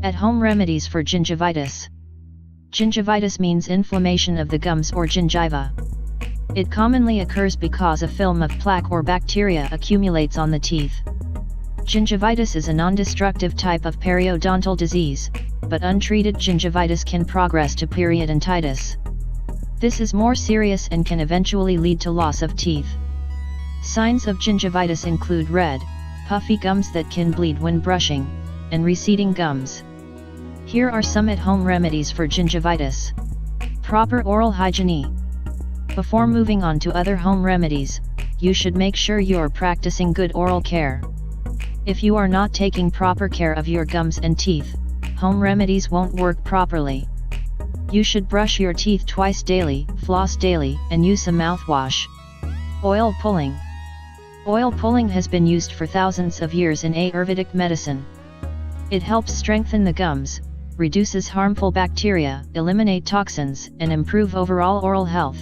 At-home remedies for gingivitis. Gingivitis means inflammation of the gums or gingiva. It commonly occurs because a film of plaque or bacteria accumulates on the teeth. Gingivitis is a non-destructive type of periodontal disease, but untreated gingivitis can progress to periodontitis. This is more serious and can eventually lead to loss of teeth. Signs of gingivitis include red, puffy gums that can bleed when brushing, and receding gums. Here are some at-home remedies for gingivitis. Proper oral hygiene. Before moving on to other home remedies, you should make sure you are practicing good oral care. If you are not taking proper care of your gums and teeth, home remedies won't work properly. You should brush your teeth twice daily, floss daily, and use a mouthwash. Oil pulling. Oil pulling has been used for thousands of years in ayurvedic medicine. It helps strengthen the gums, reduces harmful bacteria, eliminate toxins, and improve overall oral health.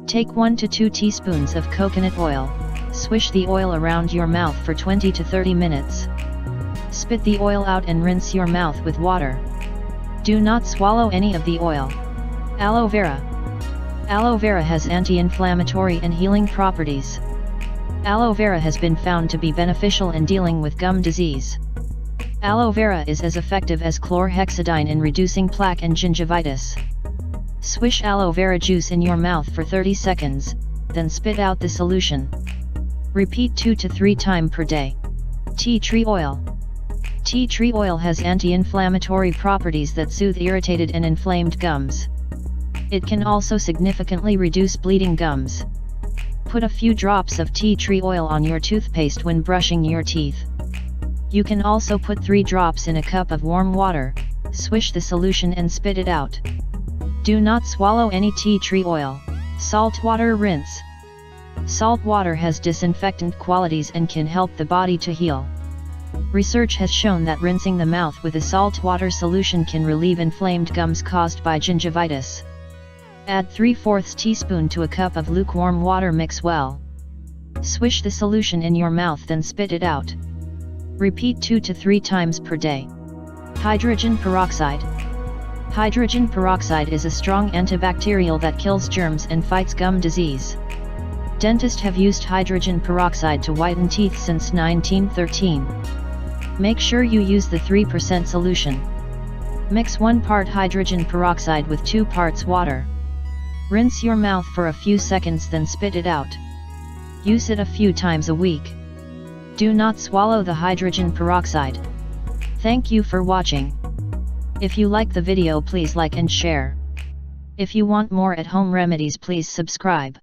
Take 1 to 2 teaspoons of coconut oil, swish the oil around your mouth for 20 to 30 minutes. Spit the oil out and rinse your mouth with water. Do not swallow any of the oil. Aloe vera. Aloe vera has anti-inflammatory and healing properties. Aloe vera has been found to be beneficial in dealing with gum disease. Aloe vera is as effective as chlorhexidine in reducing plaque and gingivitis. Swish aloe vera juice in your mouth for 30 seconds, then spit out the solution. Repeat 2 to 3 times per day. Tea tree oil. Tea tree oil has anti-inflammatory properties that soothe irritated and inflamed gums. It can also significantly reduce bleeding gums. Put a few drops of tea tree oil on your toothpaste when brushing your teeth. You can also put 3 drops in a cup of warm water, swish the solution and spit it out. Do not swallow any tea tree oil. Salt water rinse. Salt water has disinfectant qualities and can help the body to heal. Research has shown that rinsing the mouth with a salt water solution can relieve inflamed gums caused by gingivitis. Add 3/4 teaspoon to a cup of lukewarm water, mix well. Swish the solution in your mouth, then spit it out. Repeat 2 to 3 times per day. Hydrogen peroxide. Hydrogen peroxide is a strong antibacterial that kills germs and fights gum disease. Dentists have used hydrogen peroxide to whiten teeth since 1913. Make sure you use the 3% solution. Mix 1 part hydrogen peroxide with 2 parts water. Rinse your mouth for a few seconds, then spit it out. Use it a few times a week. Do not swallow the hydrogen peroxide. Thank you for watching. If you like the video, please like and share. If you want more at-home remedies, please subscribe.